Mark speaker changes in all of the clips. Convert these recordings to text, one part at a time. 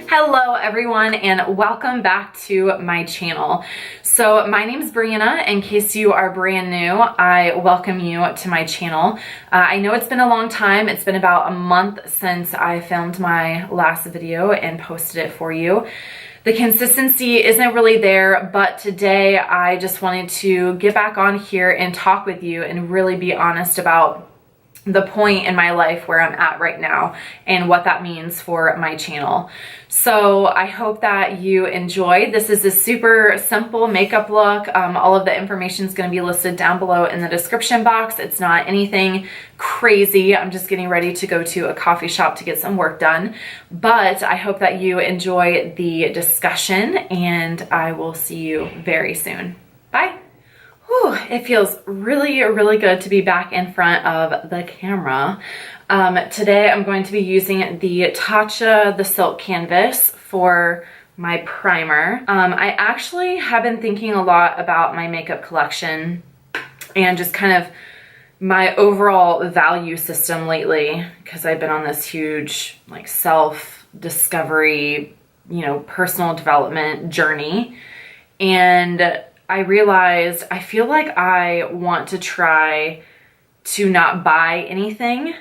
Speaker 1: Hello everyone and welcome back to my channel. So my name is Brianna. In case you are brand new, I welcome you to my channel. I know it's been a long time. It's been about a month since I filmed my last video and posted it for you. The consistency isn't really there, but today I just wanted to get back on here and talk with you and really be honest about the point in my life where I'm at right now and what that means for my channel. So I hope that you enjoyed. This is a super simple makeup look. All of the information is going to be listed down below in the description box. It's not anything crazy. I'm just getting ready to go to a coffee shop to get some work done. But I hope that you enjoy the discussion and I will see you very soon. Bye. Whew, it feels really, really good to be back in front of the camera. Today I'm going to be using the Tatcha the Silk Canvas for my primer. I actually have been thinking a lot about my makeup collection and just kind of my overall value system lately, because I've been on this huge like self-discovery, personal development journey. And I realized I feel like I want to try to not buy anything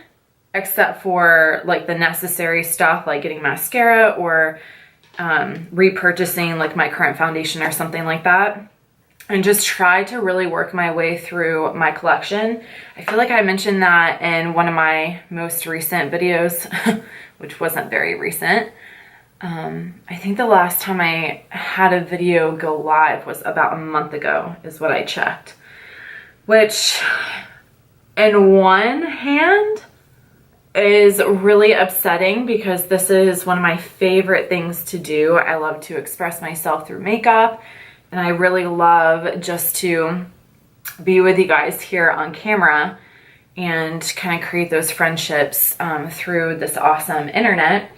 Speaker 1: except for like the necessary stuff, like getting mascara or repurchasing like my current foundation or something like that, and just try to really work my way through my collection. I feel like I mentioned that in one of my most recent videos, which wasn't very recent. I think the last time I had a video go live was about a month ago is what I checked, which in one hand is really upsetting because this is one of my favorite things to do. I love to express myself through makeup and I really love just to be with you guys here on camera and kind of create those friendships through this awesome internet.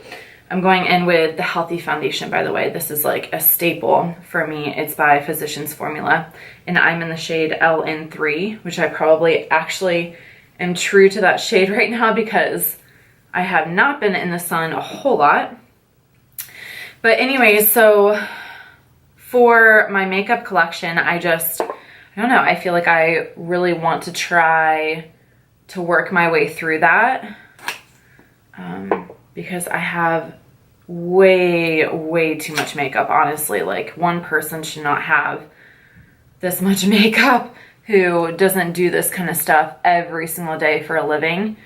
Speaker 1: I'm going in with the Healthy Foundation, by the way. This is like a staple for me. It's by Physicians Formula, and I'm in the shade LN3, which I probably actually am true to that shade right now because I have not been in the sun a whole lot. But anyway, so for my makeup collection, I don't know, I feel like I really want to try to work my way through that. Because I have way too much makeup, honestly. Like, one person should not have this much makeup who doesn't do this kind of stuff every single day for a living.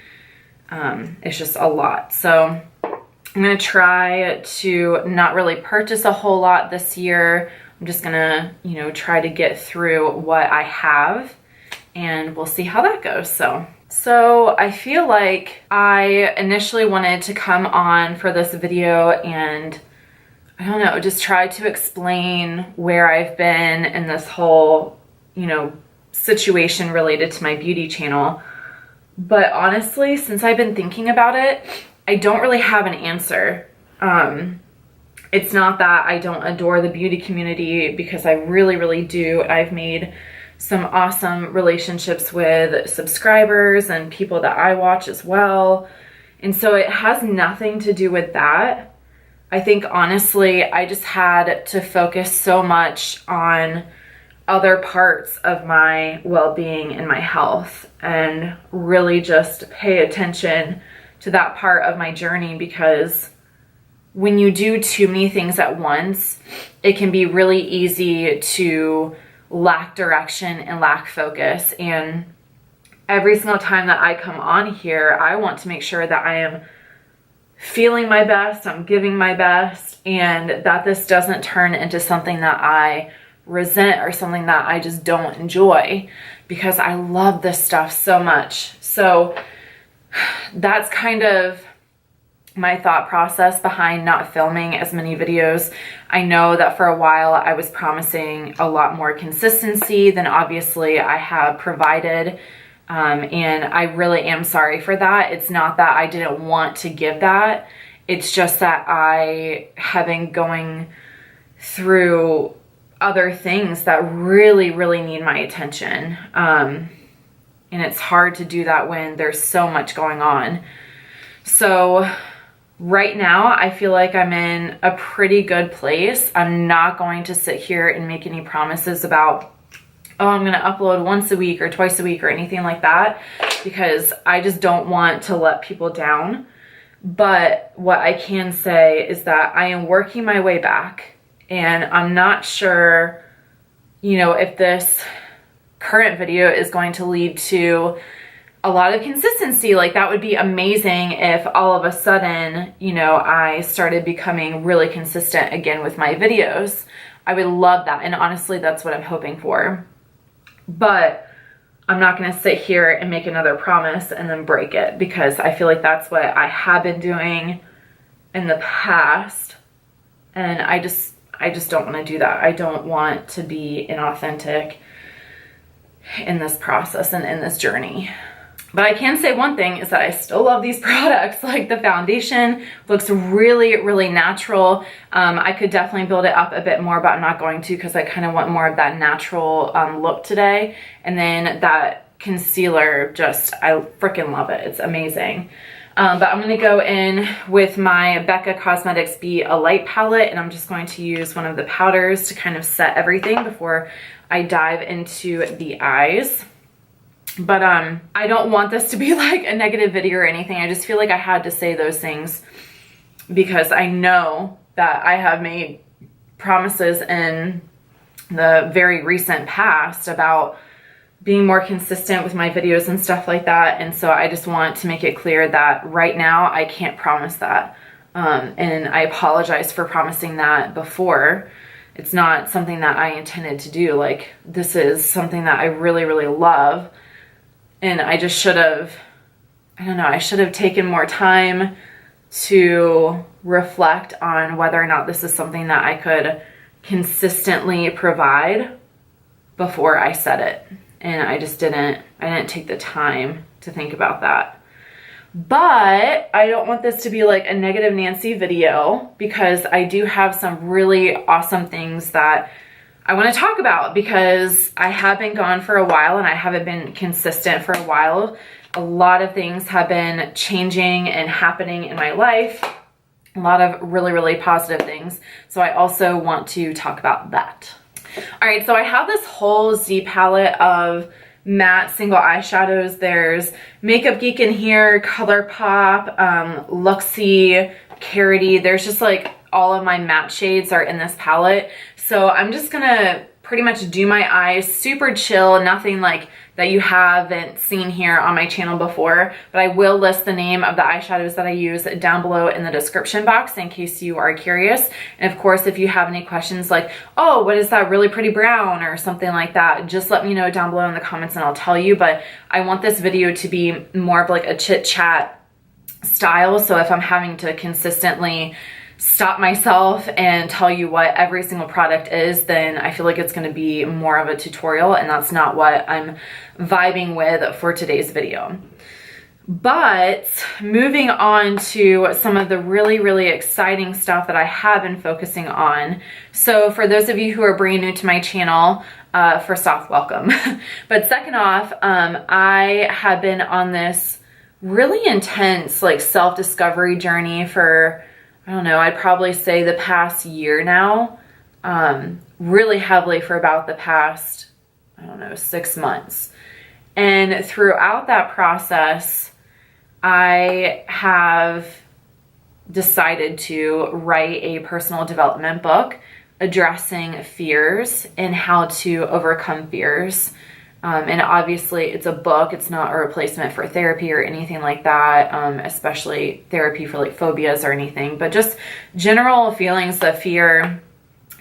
Speaker 1: It's just a lot. So I'm gonna try to not really purchase a whole lot this year. I'm just gonna, try to get through what I have and we'll see how that goes. So I feel like I initially wanted to come on for this video and, I don't know, just try to explain where I've been in this whole, situation related to my beauty channel. But honestly, since I've been thinking about it, I don't really have an answer. It's not that I don't adore the beauty community, because I really do. I've made some awesome relationships with subscribers and people that I watch as well. And so it has nothing to do with that. I think honestly, I just had to focus so much on other parts of my well-being and my health and really just pay attention to that part of my journey, because when you do too many things at once, it can be really easy to lack direction and lack focus. And every single time that I come on here, I want to make sure that I am feeling my best, I'm giving my best, and that this doesn't turn into something that I resent or something that I just don't enjoy, because I love this stuff so much. So that's kind of my thought process behind not filming as many videos. I know that for a while I was promising a lot more consistency than obviously I have provided, and I really am sorry for that. It's not that I didn't want to give that, it's just that I have been going through other things that really need my attention, and it's hard to do that when there's so much going on. So right now, I feel like I'm in a pretty good place. I'm not going to sit here and make any promises about, oh, I'm going to upload once a week or twice a week or anything like that, because I just don't want to let people down. But what I can say is that I am working my way back, and I'm not sure, you know, if this current video is going to lead to a lot of consistency. Like, that would be amazing if all of a sudden, you know, I started becoming really consistent again with my videos. I would love that, and honestly, that's what I'm hoping for. But I'm not going to sit here and make another promise and then break it, because I feel like that's what I have been doing in the past, and I just don't want to do that. I don't want to be inauthentic in this process and in this journey. But I can say one thing is that I still love these products. Like, the foundation looks really, really natural. I could definitely build it up a bit more, but I'm not going to, because I kind of want more of that natural look today. And then that concealer, just, I freaking love it. It's amazing. But I'm going to go in with my Becca Cosmetics Be a Light palette, and I'm just going to use one of the powders to kind of set everything before I dive into the eyes. But I don't want this to be like a negative video or anything. I just feel like I had to say those things because I know that I have made promises in the very recent past about being more consistent with my videos and stuff like that. And so I just want to make it clear that right now I can't promise that. And I apologize for promising that before. It's not something that I intended to do. Like, this is something that I really, really love. And I just should have, I don't know, I should have taken more time to reflect on whether or not this is something that I could consistently provide before I said it. And I just didn't take the time to think about that. But I don't want this to be like a negative Nancy video, because I do have some really awesome things that I want to talk about, because I have been gone for a while and I haven't been consistent for a while. A lot of things have been changing and happening in my life. A lot of really, really positive things. So I also want to talk about that. All right, so I have this whole Z palette of matte single eyeshadows. There's Makeup Geek in here, Colourpop, Luxie, Carity. There's just like all of my matte shades are in this palette. So I'm just gonna pretty much do my eyes super chill, nothing like that you haven't seen here on my channel before, but I will list the name of the eyeshadows that I use down below in the description box in case you are curious. And of course, if you have any questions like, oh, what is that really pretty brown or something like that, just let me know down below in the comments and I'll tell you. But I want this video to be more of like a chit chat style. So if I'm having to consistently stop myself and tell you what every single product is, then I feel like it's going to be more of a tutorial, and that's not what I'm vibing with for today's video. But moving on to some of the really, really exciting stuff that I have been focusing on. So for those of you who are brand new to my channel, first off, welcome. But second off, I have been on this really intense like self-discovery journey for, I don't know, I'd probably say the past year now, really heavily for about the past, I don't know, 6 months. And throughout that process, I have decided to write a personal development book addressing fears and how to overcome fears. And obviously it's a book, it's not a replacement for therapy or anything like that, especially therapy for like phobias or anything, but just general feelings of fear,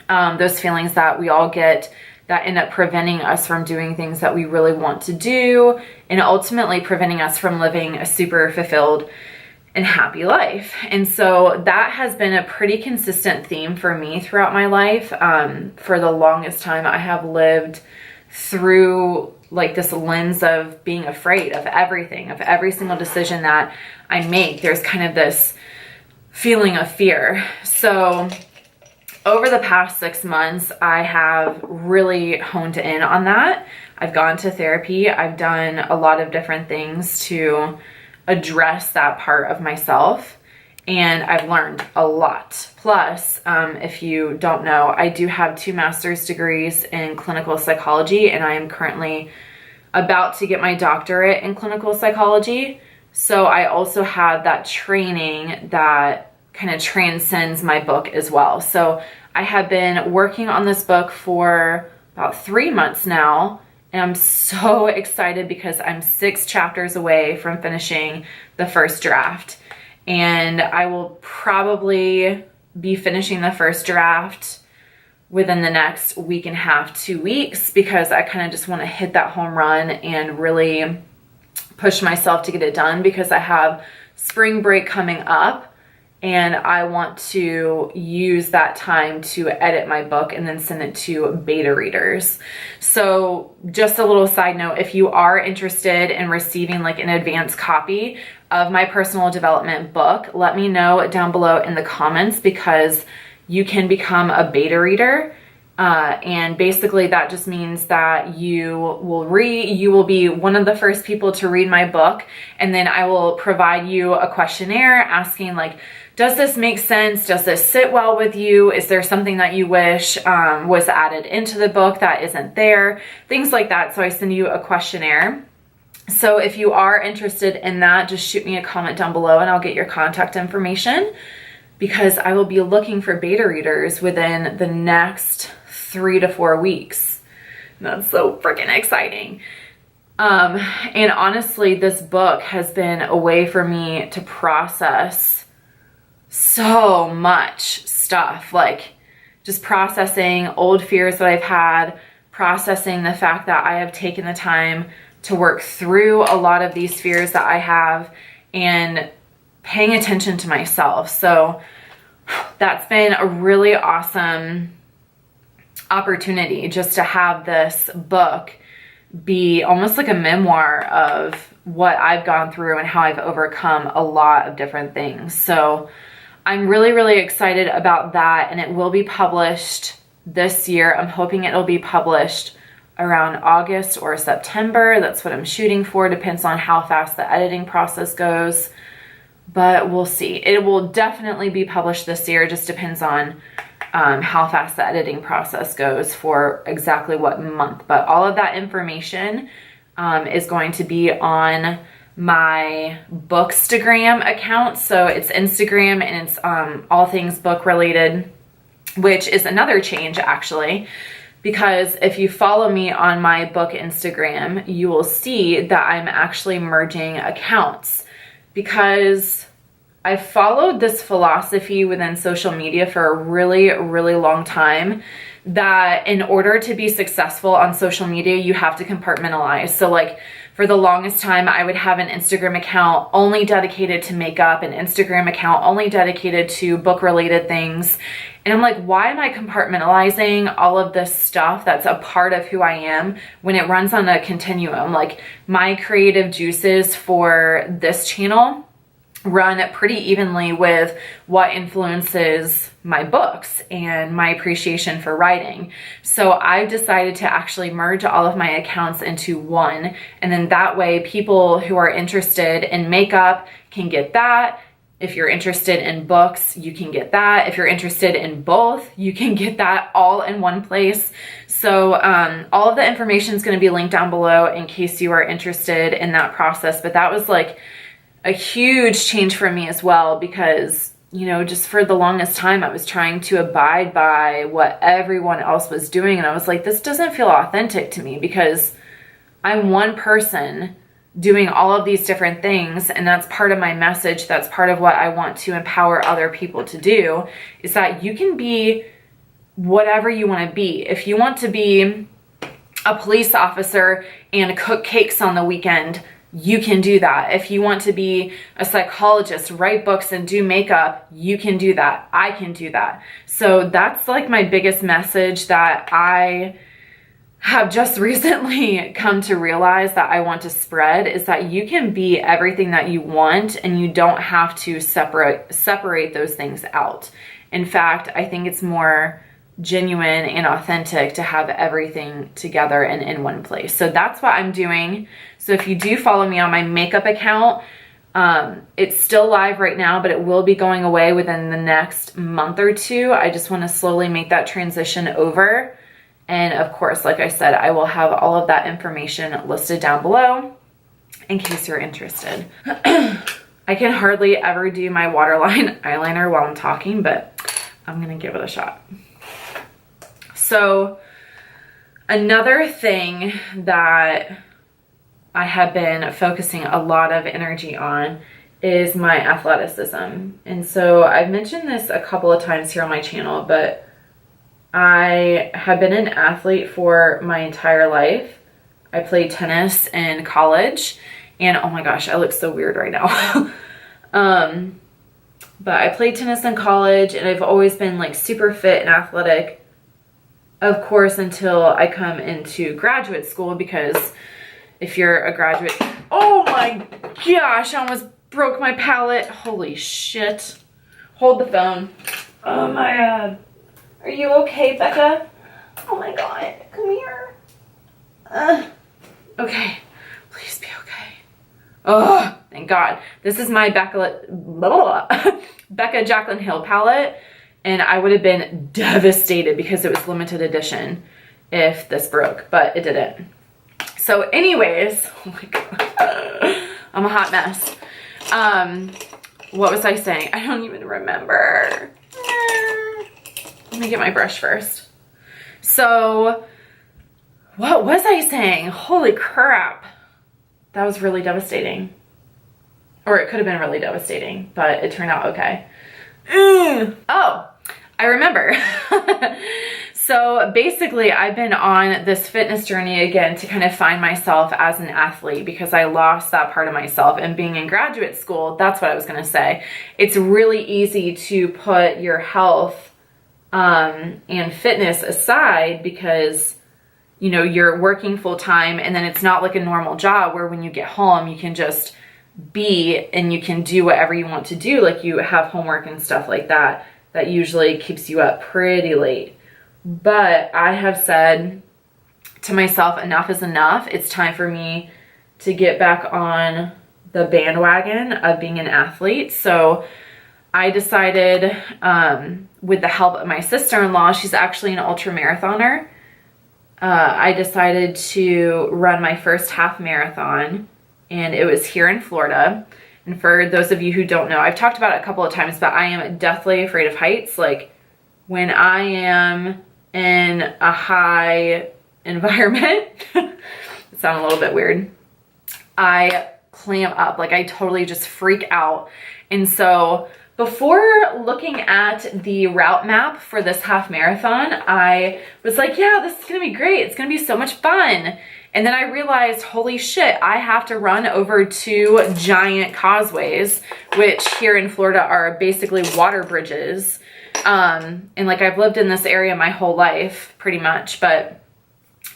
Speaker 1: those feelings that we all get that end up preventing us from doing things that we really want to do, and ultimately preventing us from living a super fulfilled and happy life. And so that has been a pretty consistent theme for me throughout my life. For the longest time, I have lived through like this lens of being afraid of everything, of every single decision that I make. There's kind of this feeling of fear. So over the past 6 months, I have really honed in on that. I've gone to therapy. I've done a lot of different things to address that part of myself. And I've learned a lot. Plus, if you don't know, I do have 2 master's degrees in clinical psychology, and I am currently about to get my doctorate in clinical psychology. So I also have that training that kind of transcends my book as well. So I have been working on this book for about 3 months now, and I'm so excited because I'm 6 chapters away from finishing the first draft. And I will probably be finishing the first draft within the next week and a half, 2 weeks, because I kind of just want to hit that home run and really push myself to get it done, because I have spring break coming up and I want to use that time to edit my book and then send it to beta readers. So just a little side note, if you are interested in receiving like an advanced copy of my personal development book, let me know down below in the comments, because you can become a beta reader. And basically that just means that you will be one of the first people to read my book, and then I will provide you a questionnaire asking like, does this make sense? Does this sit well with you? Is there something that you wish was added into the book that isn't there? Things like that. So I send you a questionnaire. So if you are interested in that, just shoot me a comment down below and I'll get your contact information, because I will be looking for beta readers within the next 3 to 4 weeks. That's so freaking exciting. And honestly, this book has been a way for me to process so much stuff, like just processing old fears that I've had, processing the fact that I have taken the time to work through a lot of these fears that I have, and paying attention to myself. So that's been a really awesome opportunity, just to have this book be almost like a memoir of what I've gone through and how I've overcome a lot of different things. So I'm really, really excited about that, and it will be published this year. I'm hoping it'll be published around August or September. That's what I'm shooting for. Depends on how fast the editing process goes, but we'll see. It will definitely be published this year. It just depends on how fast the editing process goes for exactly what month. But all of that information is going to be on my Bookstagram account. So it's Instagram, and it's all things book related, which is another change actually, because if you follow me on my book Instagram, you will see that I'm actually merging accounts, because I followed this philosophy within social media for a really, really long time, that in order to be successful on social media, you have to compartmentalize. So like for the longest time, I would have an Instagram account only dedicated to makeup, an Instagram account only dedicated to book related things. And I'm like, why am I compartmentalizing all of this stuff that's a part of who I am when it runs on a continuum? Like my creative juices for this channel run pretty evenly with what influences my books and my appreciation for writing. So I've decided to actually merge all of my accounts into one, and then that way people who are interested in makeup can get that. If you're interested in books, you can get that. If you're interested in both, you can get that all in one place. So all of the information is going to be linked down below in case you are interested in that process. But that was like a huge change for me as well, because, you know, just for the longest time, I was trying to abide by what everyone else was doing. And I was like, this doesn't feel authentic to me, because I'm one person doing all of these different things. And that's part of my message. That's part of what I want to empower other people to do, is that you can be whatever you want to be. If you want to be a police officer and cook cakes on the weekend, you can do that. If you want to be a psychologist, write books and do makeup, you can do that. I can do that. So that's like my biggest message that I have just recently come to realize that I want to spread, is that you can be everything that you want, and you don't have to separate those things out. In fact, I think it's more genuine and authentic to have everything together and in one place. So that's what I'm doing. So if you do follow me on my makeup account, It's still live right now, but it will be going away within the next month or two. I just want to slowly make that transition over. And of course, like I said, I will have all of that information listed down below in case you're interested. I can hardly ever do my waterline eyeliner while I'm talking, but I'm gonna give it a shot. So another thing that I have been focusing a lot of energy on is my athleticism. And so I've mentioned this a couple of times here on my channel, but I have been an athlete for my entire life. I played tennis in college, and oh my gosh, I look so weird right now. But I played tennis in college, and I've always been like super fit and athletic, of course, until I come into graduate school, because if you're a graduate, oh my gosh, I almost broke my palette. Holy shit. Hold the phone. Oh my God. Are you okay, Becca? Oh my God, come here. Okay, please be okay. Oh, thank God. This is my Becca Jaclyn Hill palette, and I would have been devastated because it was limited edition if this broke, but it didn't. So anyways, oh my God, I'm a hot mess. What was I saying? I don't even remember. Let me get my brush first. So what was I saying? Holy crap. That was really devastating. Or it could have been really devastating, but it turned out okay. Oh, I remember. So basically, I've been on this fitness journey again to kind of find myself as an athlete, because I lost that part of myself. And being in graduate school, that's what I was going to say. It's really easy to put your health and fitness aside because, you know, you're working full time, and then it's not like a normal job where when you get home, you can just be and you can do whatever you want to do. Like you have homework and stuff like that, that usually keeps you up pretty late. But I have said to myself, enough is enough. It's time for me to get back on the bandwagon of being an athlete. So I decided, with the help of my sister-in-law, she's actually an ultra marathoner. I decided to run my first half marathon, and it was here in Florida. And for those of you who don't know, I've talked about it a couple of times, but I am deathly afraid of heights. Like when I am in a high environment, it sounds a little bit weird, I clam up. Like I totally just freak out. And so before looking at the route map for this half marathon, I was like, yeah, this is gonna be great. It's gonna be so much fun. And then I realized, holy shit, I have to run over 2 giant causeways, which here in Florida are basically water bridges. And like I've lived in this area my whole life pretty much, but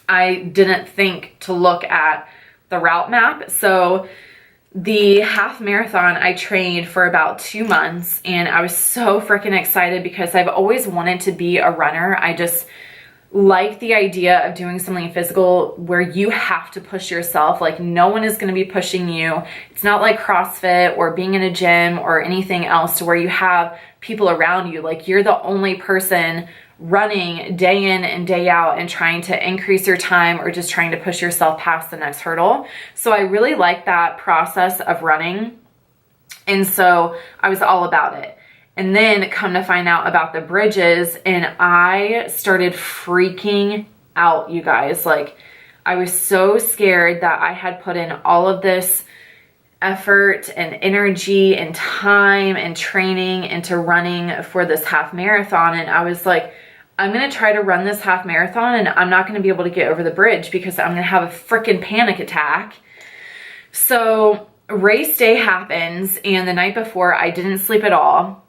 Speaker 1: I didn't think to look at the route map. So the half marathon, I trained for about 2 months, and I was so freaking excited because I've always wanted to be a runner. I just like the idea of doing something physical where you have to push yourself. Like no one is going to be pushing you. It's not like CrossFit or being in a gym or anything else to where you have people around you. Like you're the only person running day in and day out and trying to increase your time or just trying to push yourself past the next hurdle. So I really like that process of running. And so I was all about it. And then come to find out about the bridges, and I started freaking out, you guys. Like I was so scared that I had put in all of this effort and energy and time and training into running for this half marathon. And I was like, I'm going to try to run this half marathon, and I'm not going to be able to get over the bridge because I'm going to have a freaking panic attack. So race day happens, and the night before I didn't sleep at all,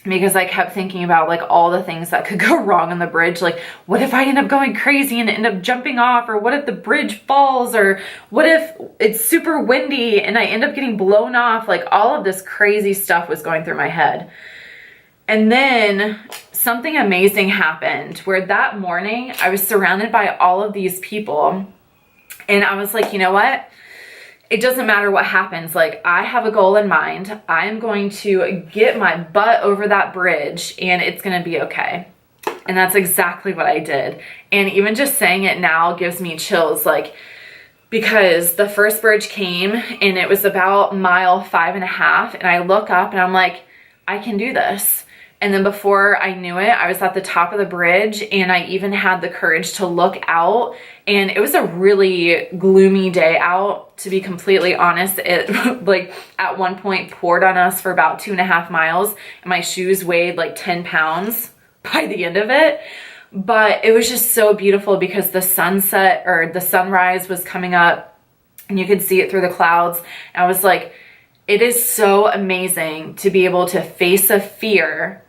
Speaker 1: because I kept thinking about like all the things that could go wrong on the bridge. Like, what if I end up going crazy and end up jumping off? Or what if the bridge falls? Or what if it's super windy and I end up getting blown off? Like all of this crazy stuff was going through my head. And then something amazing happened where that morning I was surrounded by all of these people, and I was like, you know what? it doesn't matter what happens. Like, I have a goal in mind. I am going to get my butt over that bridge and it's going to be okay. And that's exactly what I did. And even just saying it now gives me chills, like, because the first bridge came and it was about mile 5.5, and I look up and I'm like, I can do this. And then before I knew it, I was at the top of the bridge, and I even had the courage to look out. And it was a really gloomy day out, to be completely honest. It like at one point poured on us for about 2.5 miles, and my shoes weighed like 10 pounds by the end of it. But it was just so beautiful because the sunset, or the sunrise, was coming up and you could see it through the clouds. And I was like, it is so amazing to be able to face a fear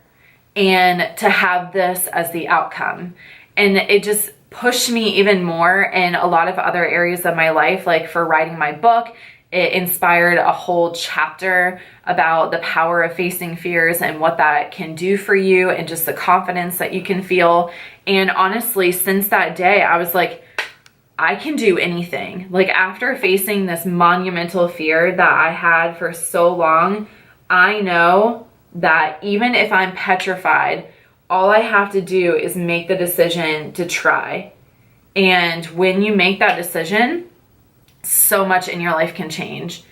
Speaker 1: and to have this as the outcome. And it just pushed me even more in a lot of other areas of my life. Like for writing my book, it inspired a whole chapter about the power of facing fears and what that can do for you, and just the confidence that you can feel. And honestly, since that day, I was like, I can do anything. Like, after facing this monumental fear that I had for so long, I know that even if I'm petrified, all I have to do is make the decision to try. And when you make that decision, so much in your life can change.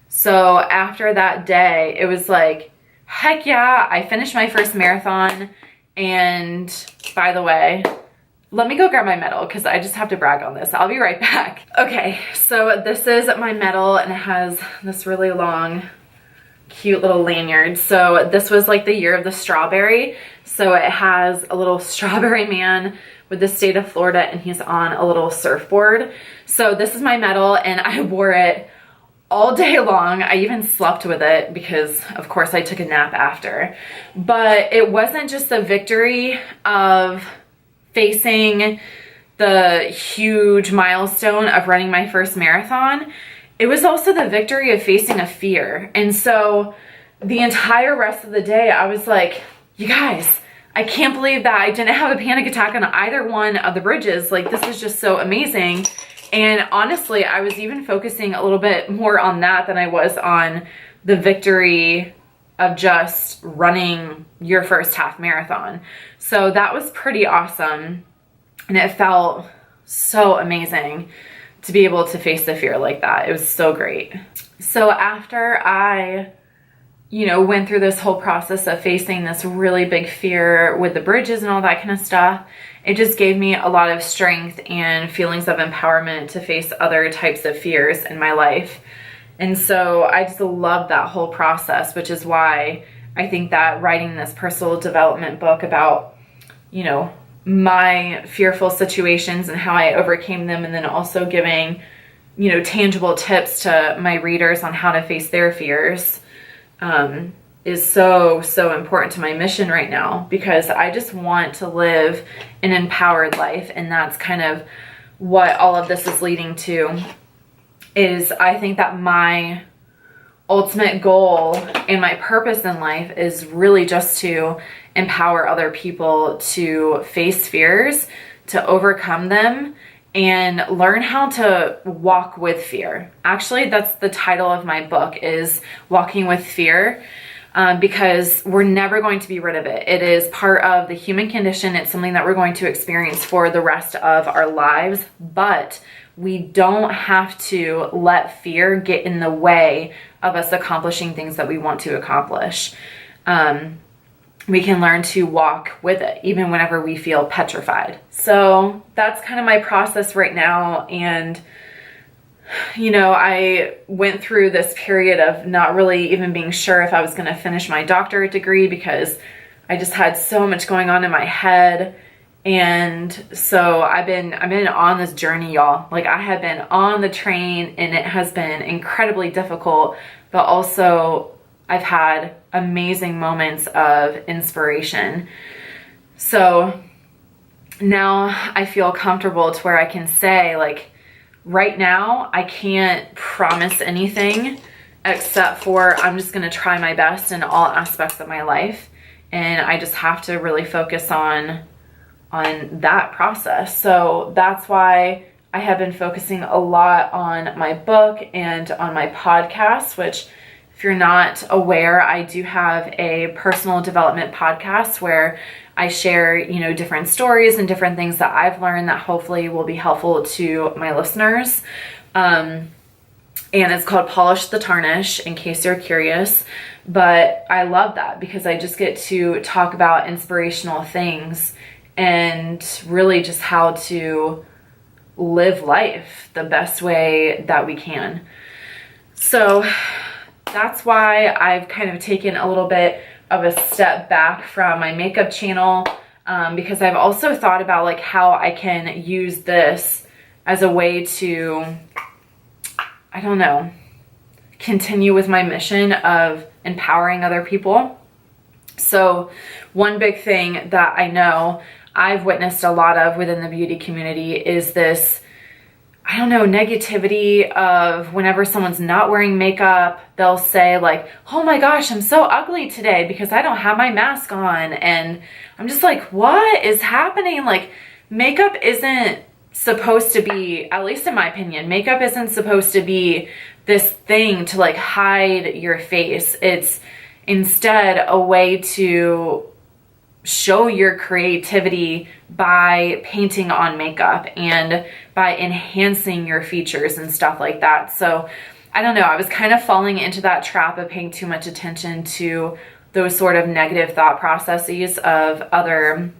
Speaker 1: So after that day, it was like, heck yeah, I finished my first marathon. And by the way, let me go grab my medal because I just have to brag on this. I'll be right back. Okay, so this is my medal, and it has this really long, cute little lanyard. So this was like the year of the strawberry. So it has a little strawberry man with the state of Florida, and he's on a little surfboard. So this is my medal, and I wore it all day long. I even slept with it because of course I took a nap after. But it wasn't just the victory of facing the huge milestone of running my first marathon. It was also the victory of facing a fear. And so the entire rest of the day, I was like, you guys, I can't believe that I didn't have a panic attack on either one of the bridges. Like, this is just so amazing. And honestly, I was even focusing a little bit more on that than I was on the victory of just running your first half marathon. So that was pretty awesome. And it felt so amazing to be able to face the fear like that. It was so great. So after I, went through this whole process of facing this really big fear with the bridges and all that kind of stuff, it just gave me a lot of strength and feelings of empowerment to face other types of fears in my life. And so I just love that whole process, which is why I think that writing this personal development book about, my fearful situations and how I overcame them, and then also giving, tangible tips to my readers on how to face their fears, is so, so important to my mission right now, because I just want to live an empowered life. And that's kind of what all of this is leading to. Is I think that my ultimate goal and my purpose in life is really just to empower other people to face fears, to overcome them, and learn how to walk with fear. Actually, that's the title of my book, is Walking with Fear, because we're never going to be rid of it. It is part of the human condition. It's something that we're going to experience for the rest of our lives, but we don't have to let fear get in the way of us accomplishing things that we want to accomplish. We can learn to walk with it, even whenever we feel petrified. So that's kind of my process right now. And, I went through this period of not really even being sure if I was going to finish my doctorate degree, because I just had so much going on in my head. And so I've been on this journey, y'all. Like, I have been on the train, and it has been incredibly difficult, but also I've had amazing moments of inspiration. So now I feel comfortable to where I can say, like, right now I can't promise anything except for I'm just going to try my best in all aspects of my life. And I just have to really focus on that process. So that's why I have been focusing a lot on my book and on my podcast, which if you're not aware, I do have a personal development podcast where I share, you know, different stories and different things that I've learned that hopefully will be helpful to my listeners. And it's called Polish the Tarnish, in case you're curious. But I love that because I just get to talk about inspirational things and really just how to live life the best way that we can. So that's why I've kind of taken a little bit of a step back from my makeup channel, because I've also thought about like how I can use this as a way to, I don't know, continue with my mission of empowering other people. So one big thing that I know I've witnessed a lot of within the beauty community is this, I don't know, negativity of whenever someone's not wearing makeup, they'll say like, oh my gosh, I'm so ugly today because I don't have my mask on. And I'm just like, what is happening? Like, makeup isn't supposed to be, at least in my opinion, makeup isn't supposed to be this thing to like hide your face. It's instead a way to show your creativity by painting on makeup and by enhancing your features and stuff like that. So I don't know, I was kind of falling into that trap of paying too much attention to those sort of negative thought processes of other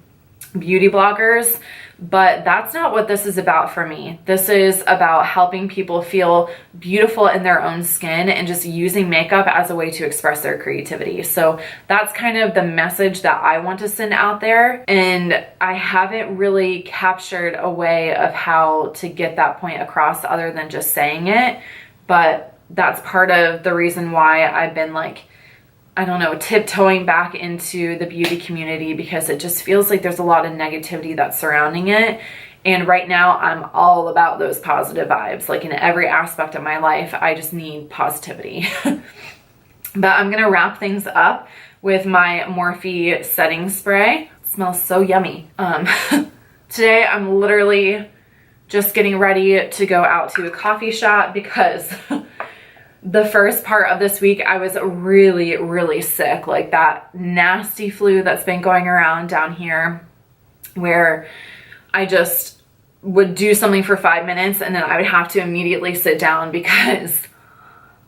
Speaker 1: beauty bloggers. But that's not what this is about for me. This is about helping people feel beautiful in their own skin and just using makeup as a way to express their creativity. So that's kind of the message that I want to send out there. And I haven't really captured a way of how to get that point across other than just saying it. But that's part of the reason why I've been like, I don't know, tiptoeing back into the beauty community, because it just feels like there's a lot of negativity that's surrounding it. And right now I'm all about those positive vibes. Like in every aspect of my life, I just need positivity. But I'm going to wrap things up with my Morphe setting spray. It smells so yummy. Today I'm literally just getting ready to go out to a coffee shop because the first part of this week, I was really, really sick. Like that nasty flu that's been going around down here, where I just would do something for 5 minutes and then I would have to immediately sit down because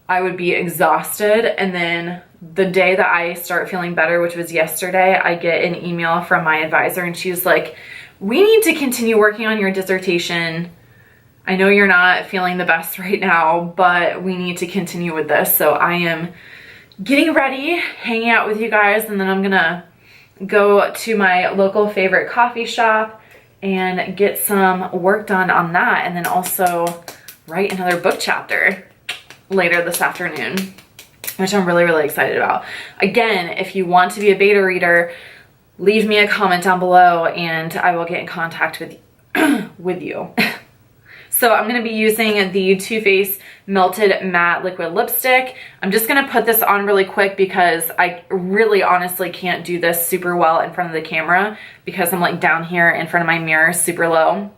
Speaker 1: I would be exhausted. And then the day that I start feeling better, which was yesterday, I get an email from my advisor and she's like, we need to continue working on your dissertation. I know you're not feeling the best right now, but we need to continue with this. So I am getting ready, hanging out with you guys, and then I'm gonna go to my local favorite coffee shop and get some work done on that, and then also write another book chapter later this afternoon, which I'm really, really excited about. Again, if you want to be a beta reader, leave me a comment down below and I will get in contact with you. So I'm going to be using the Too Faced Melted Matte Liquid Lipstick. I'm just going to put this on really quick because I really honestly can't do this super well in front of the camera because I'm like down here in front of my mirror super low,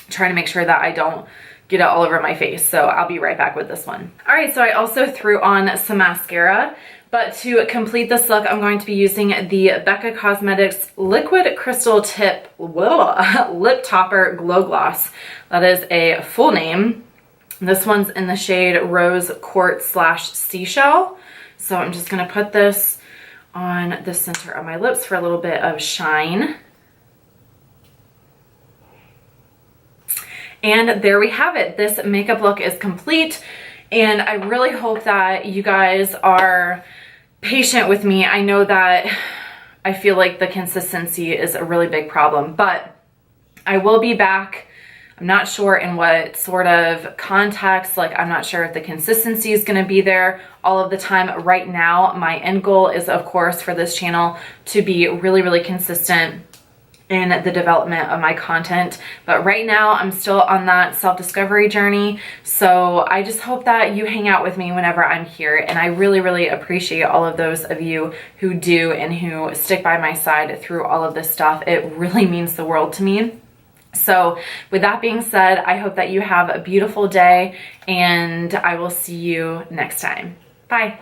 Speaker 1: trying to make sure that I don't get it all over my face. So I'll be right back with this one. All right, so I also threw on some mascara. But to complete this look, I'm going to be using the Becca Cosmetics Liquid Crystal Tip Lip Topper Glow Gloss. That is a full name. This one's in the shade Rose Quartz / Seashell. So I'm just going to put this on the center of my lips for a little bit of shine. And there we have it. This makeup look is complete. And I really hope that you guys are patient with me. I know that I feel like the consistency is a really big problem, but I will be back. I'm not sure in what sort of context, like I'm not sure if the consistency is going to be there all of the time. Right now, my end goal is, of course, for this channel to be really, really consistent in the development of my content. But right now I'm still on that self-discovery journey. So I just hope that you hang out with me whenever I'm here. And I really, really appreciate all of those of you who do and who stick by my side through all of this stuff. It really means the world to me. So with that being said, I hope that you have a beautiful day, and I will see you next time. Bye.